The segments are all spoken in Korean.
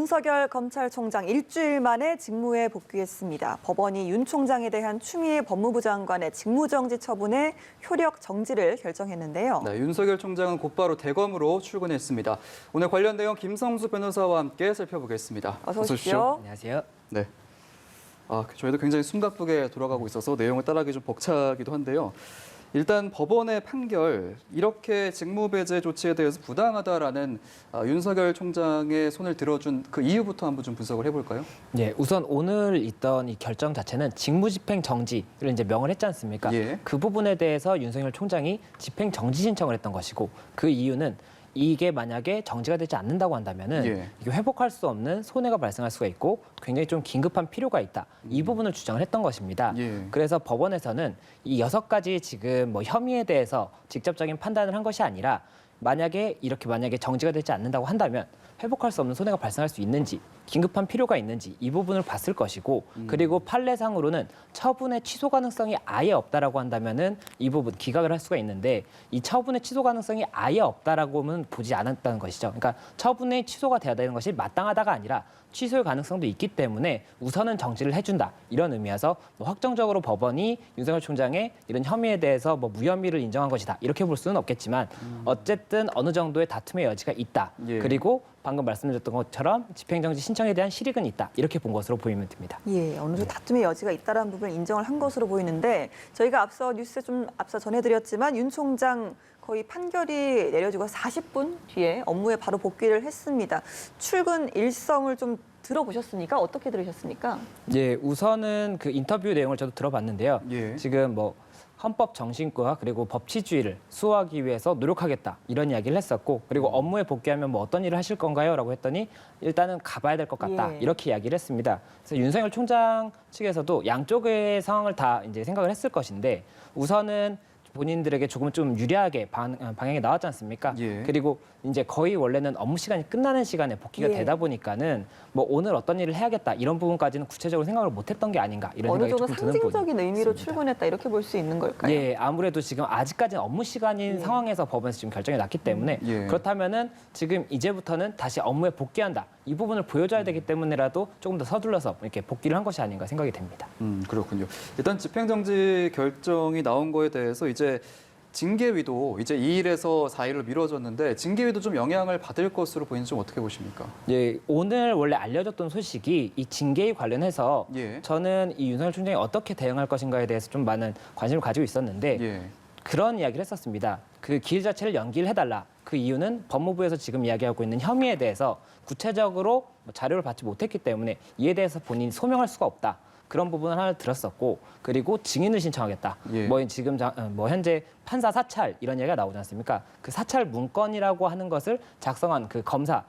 윤석열 검찰총장 일주일 만에 직무에 복귀했습니다. 법원이 윤 총장에 대한 추미애 법무부 장관의 직무정지 처분의 효력 정지를 결정했는데요. 네, 윤석열 총장은 곧바로 대검으로 출근했습니다. 오늘 관련 내용 김성수 변호사와 함께 살펴보겠습니다. 어서 오십시오. 안녕하세요. 네. 저희도 굉장히 숨가쁘게 돌아가고 있어서 내용을 따라하기 좀 벅차기도 한데요. 일단 법원의 판결, 이렇게 직무배제 조치에 대해서 부당하다라는 윤석열 총장의 손을 들어준 그 이유부터 한번 좀 분석을 해볼까요? 네, 우선 오늘 있던 이 결정 자체는 직무집행 정지를 이제 명을 했지 않습니까? 예. 그 부분에 대해서 윤석열 총장이 집행 정지 신청을 했던 것이고 그 이유는 이게 만약에 정지가 되지 않는다고 한다면은 예. 이게 회복할 수 없는 손해가 발생할 수가 있고 굉장히 좀 긴급한 필요가 있다. 이 부분을 주장을 했던 것입니다. 예. 그래서 법원에서는 이 6가지 지금 뭐 혐의에 대해서 직접적인 판단을 한 것이 아니라 만약에 정지가 되지 않는다고 한다면 회복할 수 없는 손해가 발생할 수 있는지 긴급한 필요가 있는지 이 부분을 봤을 것이고 그리고 판례상으로는 처분의 취소 가능성이 아예 없다라고 한다면은 이 부분 기각을 할 수가 있는데 이 처분의 취소 가능성이 아예 없다라고는 보지 않았다는 것이죠. 그러니까 처분의 취소가 돼야 되는 것이 마땅하다가 아니라 취소의 가능성도 있기 때문에 우선은 정지를 해준다 이런 의미여서 뭐 확정적으로 법원이 윤석열 총장의 이런 혐의에 대해서 뭐 무혐의를 인정한 것이다 이렇게 볼 수는 없겠지만 어쨌든 어느 정도의 다툼의 여지가 있다. 예. 그리고 방금 말씀드렸던 것처럼 집행정지 신청에 대한 실익은 있다. 이렇게 본 것으로 보이면 됩니다. 예, 어느 정도 다툼의 여지가 있다는 부분을 인정을 한 것으로 보이는데 저희가 앞서 뉴스에 좀 앞서 전해드렸지만 윤 총장 거의 판결이 내려지고 40분 뒤에 업무에 바로 복귀를 했습니다. 출근 일성을 좀 들어보셨습니까? 어떻게 들으셨습니까? 예, 우선은 그 인터뷰 내용을 저도 들어봤는데요. 예. 지금 뭐 헌법 정신과 그리고 법치주의를 수호하기 위해서 노력하겠다 이런 이야기를 했었고 그리고 업무에 복귀하면 뭐 어떤 일을 하실 건가요? 라고 했더니 일단은 가봐야 될 것 같다 예. 이렇게 이야기를 했습니다. 그래서 윤석열 총장 측에서도 양쪽의 상황을 다 이제 생각을 했을 것인데 우선은 본인들에게 조금 좀 유리하게 방향이 나왔지 않습니까? 예. 그리고 이제 거의 원래는 업무 시간이 끝나는 시간에 복귀가 예. 되다 보니까는 뭐 오늘 어떤 일을 해야겠다 이런 부분까지는 구체적으로 생각을 못했던 게 아닌가 이런 어느 생각이 정도 조금 드는 상징적인 의미로 있습니다. 출근했다 이렇게 볼 수 있는 걸까요? 예, 아무래도 지금 아직까지는 업무 시간인 예. 상황에서 법원에서 지금 결정이 났기 때문에 예. 그렇다면은 지금 이제부터는 다시 업무에 복귀한다 이 부분을 보여줘야 되기 때문에라도 조금 더 서둘러서 이렇게 복귀를 한 것이 아닌가 생각이 됩니다. 그렇군요. 일단 집행정지 결정이 나온 거에 대해서 이제 징계위도 이제 2일에서 4일로 미뤄졌는데 징계위도 좀 영향을 받을 것으로 보이는지 좀 어떻게 보십니까? 예, 오늘 원래 알려졌던 소식이 이 징계에 관련해서 예. 저는 이 윤석열 총장이 어떻게 대응할 것인가에 대해서 좀 많은 관심을 가지고 있었는데 예. 그런 이야기를 했었습니다. 그 기일 자체를 연기를 해달라. 그 이유는 법무부에서 지금 이야기하고 있는 혐의에 대해서 구체적으로 자료를 받지 못했기 때문에 이에 대해서 본인이 소명할 수가 없다. 그런 부분을 하나 들었었고 그리고 증인을 신청하겠다. 예. 뭐 지금 뭐 현재 판사 사찰 이런 얘기가 나오지 않습니까? 그 사찰 문건이라고 하는 것을 작성한 그 검사를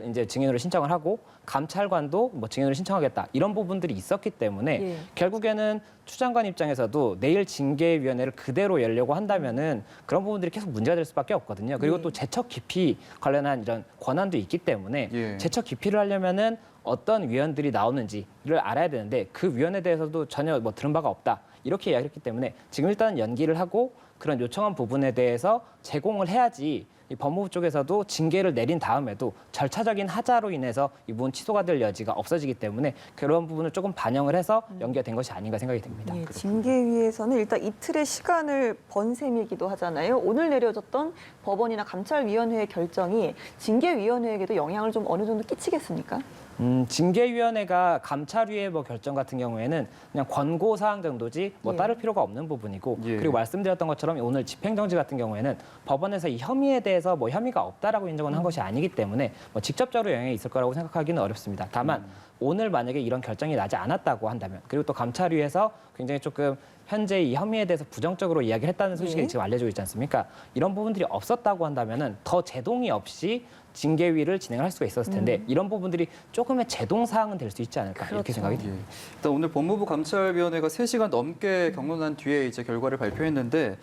이제 증인으로 신청을 하고 감찰관도 뭐 증인으로 신청하겠다. 이런 부분들이 있었기 때문에 예. 결국에는 추 장관 입장에서도 내일 징계위원회를 그대로 열려고 한다면은 그런 부분들이 계속 문제가 될 수밖에 없거든요. 그리고 예. 또 제척 기피 관련한 이런 권한도 있기 때문에 예. 제척 기피를 하려면은 어떤 위원들이 나오는지를 알아야 되는데 그 위원에 대해서도 전혀 뭐 들은 바가 없다. 이렇게 이야기했기 때문에 지금 일단 연기를 하고 그런 요청한 부분에 대해서 제공을 해야지 이 법무부 쪽에서도 징계를 내린 다음에도 절차적인 하자로 인해서 이 부분 취소가 될 여지가 없어지기 때문에 그런 부분을 조금 반영을 해서 연기가 된 것이 아닌가 생각이 듭니다. 예, 징계위에서는 일단 이틀의 시간을 번 셈이기도 하잖아요. 오늘 내려졌던 법원이나 감찰위원회의 결정이 징계위원회에게도 영향을 좀 어느 정도 끼치겠습니까? 징계위원회가 감찰위의 뭐 결정 같은 경우에는 그냥 권고 사항 정도지 뭐 예. 따를 필요가 없는 부분이고 예. 그리고 말씀드렸던 것처럼 오늘 집행정지 같은 경우에는 법원에서 이 혐의에 대해서 뭐 혐의가 없다라고 인정을 한 것이 아니기 때문에 뭐 직접적으로 영향이 있을 거라고 생각하기는 어렵습니다. 다만 오늘 만약에 이런 결정이 나지 않았다고 한다면 그리고 또 감찰위에서 굉장히 조금 현재 이 혐의에 대해서 부정적으로 이야기를 했다는 소식이 예. 지금 알려지고 있지 않습니까? 이런 부분들이 없었다고 한다면은 더 제동이 없이 징계위를 진행할 수가 있었을 텐데 이런 부분들이 조금의 제동 사항은 될 수 있지 않을까 이렇게 그렇죠. 생각이 예. 듭니다. 일단 오늘 법무부 감찰위원회가 3시간 넘게 경론한 뒤에 이제 결과를 발표했는데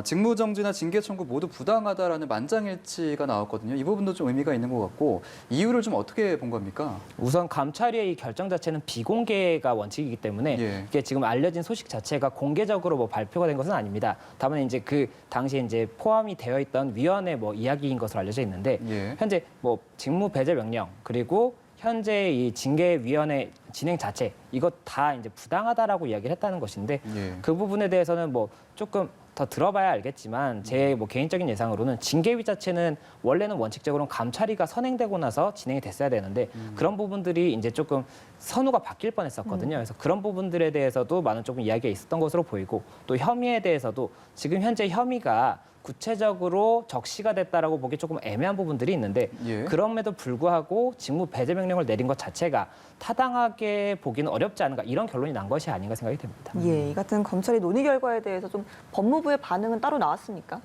직무정지나 징계 청구 모두 부당하다라는 만장일치가 나왔거든요. 이 부분도 좀 의미가 있는 것 같고 이유를 좀 어떻게 본 겁니까? 우선 감찰위의 이 결정 자체는 비공개가 원칙이기 때문에 예. 이게 지금 알려진 소식 자체가 공개적으로 뭐 발표가 된 것은 아닙니다. 다만 이제 그 당시에 이제 포함이 되어 있던 위원회 뭐 이야기인 것으로 알려져 있는데 예. 현재 뭐 직무 배제 명령 그리고 현재 이 징계위원회 진행 자체 이것 다 이제 부당하다라고 이야기를 했다는 것인데 예. 그 부분에 대해서는 뭐 조금 더 들어봐야 알겠지만 제 뭐 개인적인 예상으로는 징계위 자체는 원래는 원칙적으로는 감찰위가 선행되고 나서 진행이 됐어야 되는데 그런 부분들이 이제 조금 선우가 바뀔 뻔했었거든요. 그래서 그런 부분들에 대해서도 많은 조금 이야기가 있었던 것으로 보이고 또 혐의에 대해서도 지금 현재 혐의가 구체적으로 적시가 됐다라고 보기 조금 애매한 부분들이 있는데 예. 그럼에도 불구하고 직무 배제 명령을 내린 것 자체가 타당하게 보기는 어렵지 않은가 이런 결론이 난 것이 아닌가 생각이 됩니다. 예, 이 같은 검찰의 논의 결과에 대해서 좀 법무부의 반응은 따로 나왔습니까?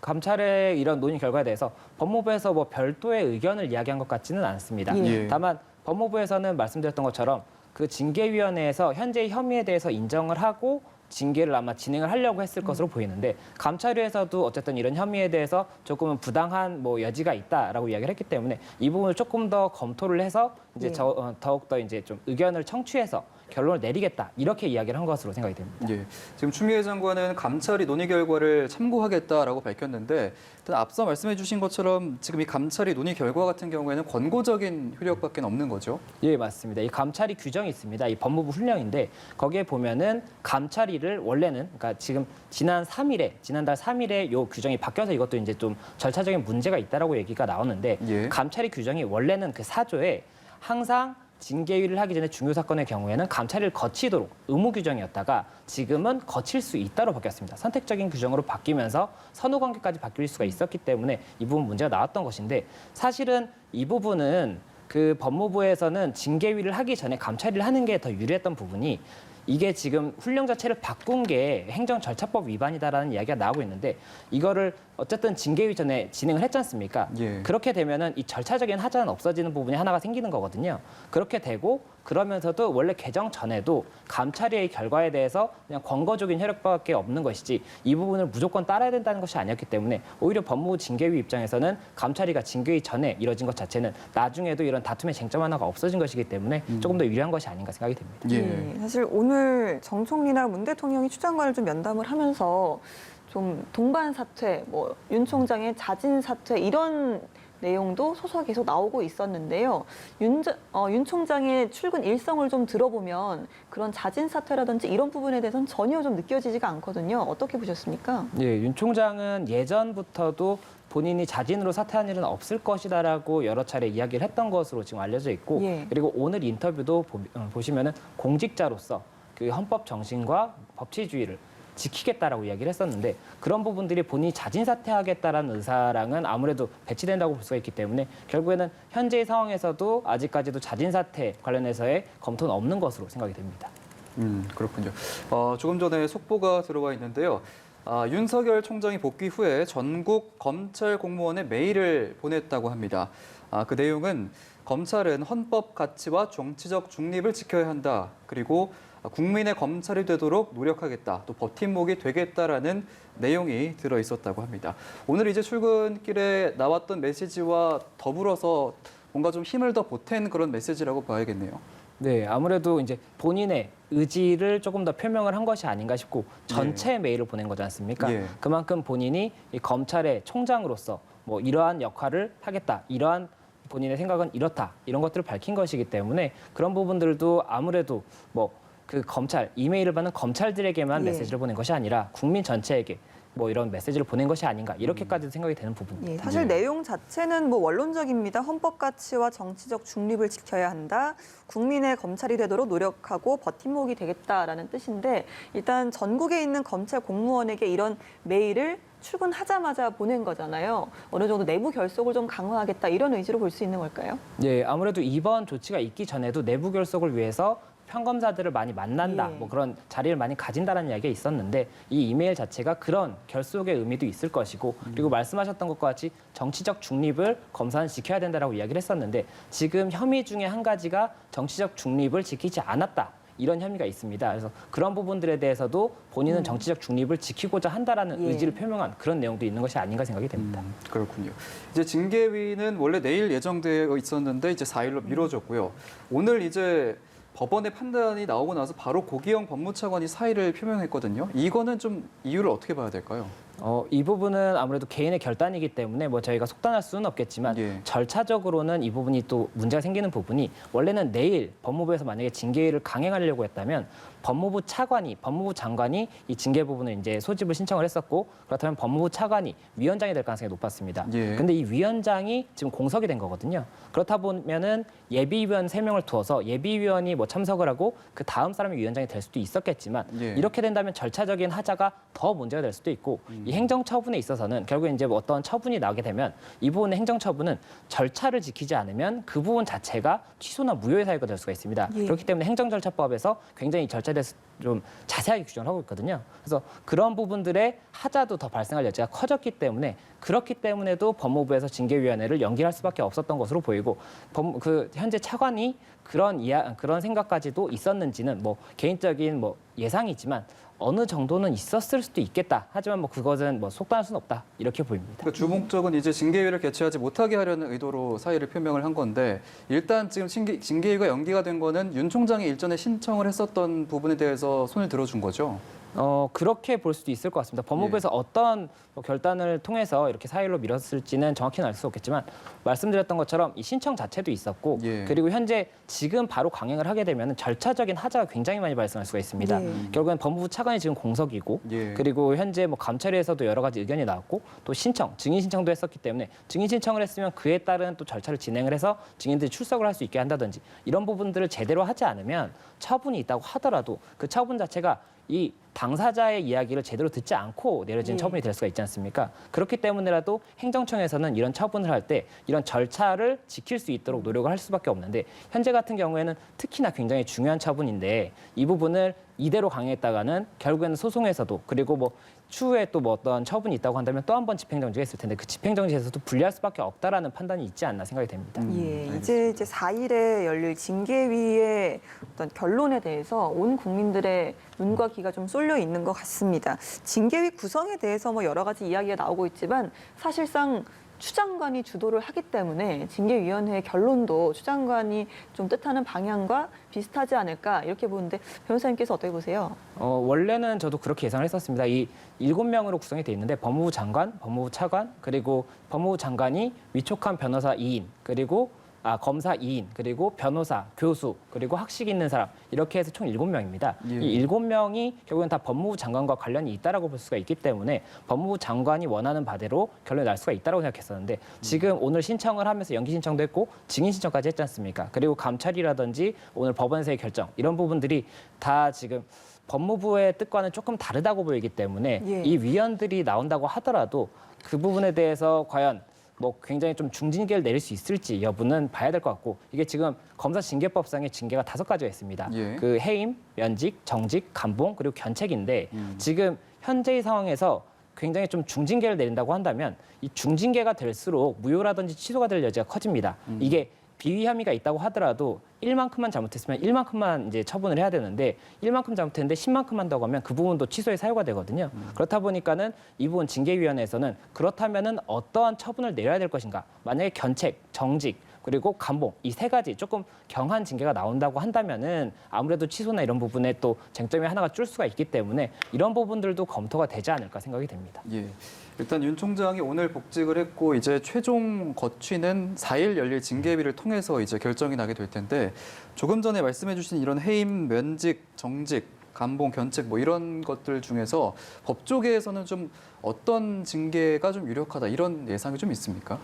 감찰의 이런 논의 결과에 대해서 법무부에서 뭐 별도의 의견을 이야기한 것 같지는 않습니다. 예. 다만 법무부에서는 말씀드렸던 것처럼 그 징계위원회에서 현재 혐의에 대해서 인정을 하고 징계를 아마 진행을 하려고 했을 것으로 보이는데 감찰위에서도 어쨌든 이런 혐의에 대해서 조금은 부당한 뭐 여지가 있다라고 이야기를 했기 때문에 이 부분을 조금 더 검토를 해서 이제 예. 더욱 더 이제 좀 의견을 청취해서 결론을 내리겠다 이렇게 이야기를 한 것으로 생각이 됩니다. 예, 지금 추미애 장관은 감찰이 논의 결과를 참고하겠다라고 밝혔는데 일단 앞서 말씀해 주신 것처럼 지금 이 감찰이 논의 결과 같은 경우에는 권고적인 효력밖에 없는 거죠. 예, 맞습니다. 이 감찰이 규정이 있습니다. 이 법무부 훈령인데 거기에 보면은 감찰위를 원래는 그러니까 지금 지난달 3일에 요 규정이 바뀌어서 이것도 이제 좀 절차적인 문제가 있다라고 얘기가 나오는데 예. 감찰위 규정이 원래는 그 4조에 항상 징계위를 하기 전에 중요 사건의 경우에는 감찰을 거치도록 의무 규정이었다가 지금은 거칠 수 있다로 바뀌었습니다. 선택적인 규정으로 바뀌면서 선후 관계까지 바뀔 수가 있었기 때문에 이 부분 문제가 나왔던 것인데 사실은 이 부분은 그 법무부에서는 징계위를 하기 전에 감찰을 하는 게 더 유리했던 부분이 이게 지금 훈령 자체를 바꾼 게 행정절차법 위반이다라는 이야기가 나오고 있는데 이거를 어쨌든 징계위 전에 진행을 했지 않습니까? 예. 그렇게 되면은 이 절차적인 하자는 없어지는 부분이 하나가 생기는 거거든요. 그렇게 되고 그러면서도 원래 개정 전에도 감찰위의 결과에 대해서 그냥 권고적인 효력밖에 없는 것이지 이 부분을 무조건 따라야 된다는 것이 아니었기 때문에 오히려 법무부 징계위 입장에서는 감찰위가 징계위 전에 이뤄진 것 자체는 나중에도 이런 다툼의 쟁점 하나가 없어진 것이기 때문에 조금 더 유리한 것이 아닌가 생각이 됩니다. 예, 사실 오늘 정 총리나 문 대통령이 추 장관을 좀 면담을 하면서 좀 동반 사퇴, 뭐 윤 총장의 자진 사퇴 이런 내용도 소소하게 계속 나오고 있었는데요. 윤 총장의 출근 일성을 좀 들어보면 그런 자진 사퇴라든지 이런 부분에 대해서는 전혀 좀 느껴지지가 않거든요. 어떻게 보셨습니까? 예, 윤 총장은 예전부터도 본인이 자진으로 사퇴한 일은 없을 것이다라고 여러 차례 이야기를 했던 것으로 지금 알려져 있고 예. 그리고 오늘 인터뷰도 보시면은 공직자로서 그 헌법 정신과 법치주의를 지키겠다라고 이야기를 했었는데 그런 부분들이 본인이 자진 사퇴하겠다라는 의사랑은 아무래도 배치된다고 볼 수가 있기 때문에 결국에는 현재의 상황에서도 아직까지도 자진 사퇴 관련해서의 검토는 없는 것으로 생각이 됩니다. 그렇군요. 조금 전에 속보가 들어와 있는데요. 윤석열 총장이 복귀 후에 전국 검찰 공무원에 메일을 보냈다고 합니다. 그 내용은 검찰은 헌법 가치와 정치적 중립을 지켜야 한다. 그리고 국민의 검찰이 되도록 노력하겠다. 또 버팀목이 되겠다라는 내용이 들어 있었다고 합니다. 오늘 이제 출근길에 나왔던 메시지와 더불어서 뭔가 좀 힘을 더 보탠 그런 메시지라고 봐야겠네요. 네, 아무래도 이제 본인의 의지를 조금 더 표명을 한 것이 아닌가 싶고 전체 메일을 보낸 거지 않습니까? 예. 그만큼 본인이 이 검찰의 총장으로서 뭐 이러한 역할을 하겠다, 이러한 본인의 생각은 이렇다, 이런 것들을 밝힌 것이기 때문에 그런 부분들도 아무래도 뭐 그 검찰, 이메일을 받는 검찰들에게만 예. 메시지를 보낸 것이 아니라 국민 전체에게 뭐 이런 메시지를 보낸 것이 아닌가 이렇게까지도 생각이 되는 부분입니다. 예, 사실 예. 내용 자체는 뭐 원론적입니다. 헌법 가치와 정치적 중립을 지켜야 한다. 국민의 검찰이 되도록 노력하고 버팀목이 되겠다라는 뜻인데 일단 전국에 있는 검찰 공무원에게 이런 메일을 출근하자마자 보낸 거잖아요. 어느 정도 내부 결속을 좀 강화하겠다 이런 의지로 볼 수 있는 걸까요? 예, 아무래도 이번 조치가 있기 전에도 내부 결속을 위해서 평검사들을 많이 만난다, 예. 뭐 그런 자리를 많이 가진다는 이야기가 있었는데 이 이메일 자체가 그런 결속의 의미도 있을 것이고 그리고 말씀하셨던 것과 같이 정치적 중립을 검사는 지켜야 된다라고 이야기를 했었는데 지금 혐의 중에 한 가지가 정치적 중립을 지키지 않았다. 이런 혐의가 있습니다. 그래서 그런 부분들에 대해서도 본인은 정치적 중립을 지키고자 한다라는 예. 의지를 표명한 그런 내용도 있는 것이 아닌가 생각이 됩니다. 그렇군요. 이제 징계위는 원래 내일 예정되어 있었는데 이제 4일로 미뤄졌고요. 오늘 이제 법원의 판단이 나오고 나서 바로 고기영 법무차관이 사의를 표명했거든요. 이거는 좀 이유를 어떻게 봐야 될까요? 이 부분은 아무래도 개인의 결단이기 때문에 뭐 저희가 속단할 수는 없겠지만 예. 절차적으로는 이 부분이 또 문제가 생기는 부분이 원래는 내일 법무부에서 만약에 징계를 강행하려고 했다면 법무부 차관이 법무부 장관이 이 징계 부분을 이제 소집을 신청을 했었고 그렇다면 법무부 차관이 위원장이 될 가능성이 높았습니다. 예. 근데 이 위원장이 지금 공석이 된 거거든요. 그렇다 보면은 예비위원 3명을 두어서 예비위원이 뭐 참석을 하고 그 다음 사람이 위원장이 될 수도 있었겠지만 예. 이렇게 된다면 절차적인 하자가 더 문제가 될 수도 있고 이 행정처분에 있어서는 결국에 이제 뭐 어떤 처분이 나게 되면 이 부분의 행정처분은 절차를 지키지 않으면 그 부분 자체가 취소나 무효의 사유가 될 수가 있습니다. 예. 그렇기 때문에 행정절차법에서 굉장히 절차에 대해서 좀 자세하게 규정을 하고 있거든요. 그래서 그런 부분들의 하자도 더 발생할 여지가 커졌기 때문에 그렇기 때문에도 법무부에서 징계위원회를 연기할 수밖에 없었던 것으로 보이고 현재 차관이 그런 생각까지도 있었는지는 뭐 개인적인 뭐 예상이지만 어느 정도는 있었을 수도 있겠다. 하지만 뭐 그것은 뭐 속단할 수는 없다. 이렇게 보입니다. 그러니까 주목적은 이제 징계위를 개최하지 못하게 하려는 의도로 사의를 표명을 한 건데 일단 지금 징계위가 연기가 된 거는 윤 총장이 일전에 신청을 했었던 부분에 대해서 손을 들어준 거죠. 그렇게 볼 수도 있을 것 같습니다. 법무부에서 어떤 뭐 결단을 통해서 이렇게 사일로 밀었을지는 정확히는 알 수 없겠지만 말씀드렸던 것처럼 이 신청 자체도 있었고 예. 그리고 현재 지금 바로 강행을 하게 되면 절차적인 하자가 굉장히 많이 발생할 수가 있습니다. 예. 결국엔 법무부 차관이 지금 공석이고 예. 그리고 현재 뭐 감찰위에서도 여러 가지 의견이 나왔고 또 증인 신청도 했었기 때문에 증인 신청을 했으면 그에 따른 또 절차를 진행을 해서 증인들이 출석을 할 수 있게 한다든지 이런 부분들을 제대로 하지 않으면 처분이 있다고 하더라도 그 처분 자체가 이 당사자의 이야기를 제대로 듣지 않고 내려진 예. 처분이 될 수가 있지 않습니까? 그렇기 때문에라도 행정청에서는 이런 처분을 할 때 이런 절차를 지킬 수 있도록 노력을 할 수밖에 없는데 현재 같은 경우에는 특히나 굉장히 중요한 처분인데 이 부분을 이대로 강행했다가는 결국에는 소송에서도 그리고 뭐 추후에 또 뭐 어떤 처분이 있다고 한다면 또 한 번 집행정지가 있을 텐데 그 집행정지에서도 불리할 수밖에 없다라는 판단이 있지 않나 생각이 됩니다. 예, 알겠습니다. 이제 4일에 열릴 징계위의 어떤 결론에 대해서 온 국민들의 눈과 귀가 좀 쏠려 있는 것 같습니다. 징계위 구성에 대해서 뭐 여러 가지 이야기가 나오고 있지만 사실상 추 장관이 주도를 하기 때문에 징계위원회의 결론도 추 장관이 좀 뜻하는 방향과 비슷하지 않을까 이렇게 보는데 변호사님께서 어떻게 보세요? 원래는 저도 그렇게 예상을 했었습니다. 이 7명으로 구성이 돼 있는데 법무부 장관, 법무부 차관, 그리고 법무부 장관이 위촉한 변호사 2인, 그리고 검사 2인, 그리고 변호사, 교수, 그리고 학식 있는 사람 이렇게 해서 총 7명입니다. 예. 이 7명이 결국엔 다 법무부 장관과 관련이 있다라고 볼 수가 있기 때문에 법무부 장관이 원하는 바대로 결론이 날 수가 있다라고 생각했었는데 지금 오늘 신청을 하면서 연기 신청도 했고 증인 신청까지 했지 않습니까? 그리고 감찰이라든지 오늘 법원에서의 결정 이런 부분들이 다 지금 법무부의 뜻과는 조금 다르다고 보이기 때문에 예. 이 위원들이 나온다고 하더라도 그 부분에 대해서 과연 뭐 굉장히 좀 중징계를 내릴 수 있을지 여부는 봐야 될 것 같고 이게 지금 검사징계법상의 징계가 5가지가 있습니다. 예. 그 해임, 면직, 정직, 감봉 그리고 견책인데 지금 현재의 상황에서 굉장히 좀 중징계를 내린다고 한다면 이 중징계가 될수록 무효라든지 취소가 될 여지가 커집니다. 이게 비위 혐의가 있다고 하더라도 1만큼만 잘못했으면 1만큼만 이제 처분을 해야 되는데 1만큼 잘못했는데 10만큼만 더 가면 그 부분도 취소의 사유가 되거든요. 그렇다 보니까는 이 부분 징계위원회에서는 그렇다면은 어떠한 처분을 내려야 될 것인가? 만약에 견책, 정직 그리고 감봉 이 3가지 조금 경한 징계가 나온다고 한다면은 아무래도 취소나 이런 부분에 또 쟁점이 하나가 줄 수가 있기 때문에 이런 부분들도 검토가 되지 않을까 생각이 됩니다. 예. 일단 윤 총장이 오늘 복직을 했고 이제 최종 거취는 4일 열릴 징계위를 통해서 이제 결정이 나게 될 텐데 조금 전에 말씀해주신 이런 해임, 면직, 정직, 감봉, 견책 뭐 이런 것들 중에서 법조계에서는 좀 어떤 징계가 좀 유력하다 이런 예상이 좀 있습니까?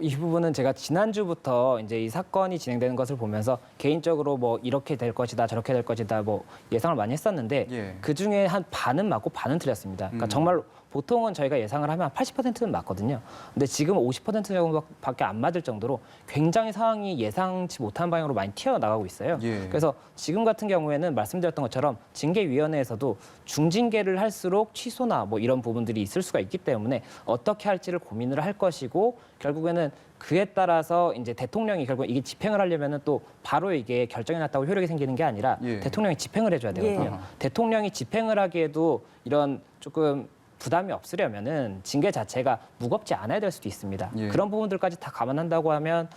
이 부분은 제가 지난주부터 이제 이 사건이 진행되는 것을 보면서 개인적으로 뭐 이렇게 될 것이다, 저렇게 될 것이다 뭐 예상을 많이 했었는데 예. 그 중에 한 반은 맞고 반은 틀렸습니다. 그러니까 정말 보통은 저희가 예상을 하면 80%는 맞거든요. 근데 지금 50% 정도밖에 안 맞을 정도로 굉장히 상황이 예상치 못한 방향으로 많이 튀어나가고 있어요. 예. 그래서 지금 같은 경우에는 말씀드렸던 것처럼 징계위원회에서도 중징계를 할수록 취소나 뭐 이런 부분들이 있을 수가 있기 때문에 어떻게 할지를 고민을 할 것이고 결국에는 그에 따라서 이제 대통령이 결국 이게 집행을 하려면은 또 바로 이게 결정이 났다고 효력이 생기는 게 아니라 예. 대통령이 집행을 해줘야 되거든요. 예. 대통령이 집행을 하기에도 이런 조금 부담이 없으려면은 징계 자체가 무겁지 않아야 될 수도 있습니다. 예. 그런 부분들까지 다 감안한다고 하면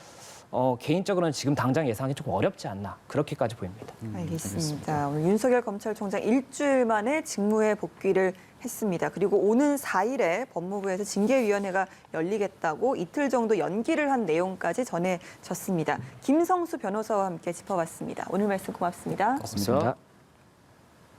개인적으로는 지금 당장 예상하기 조금 어렵지 않나 그렇게까지 보입니다. 알겠습니다. 오늘 윤석열 검찰총장 일주일 만에 직무에 복귀를 했습니다. 그리고 오는 4일에 법무부에서 징계위원회가 열리겠다고 이틀 정도 연기를 한 내용까지 전해졌습니다. 김성수 변호사와 함께 짚어봤습니다. 오늘 말씀 고맙습니다. 고맙습니다.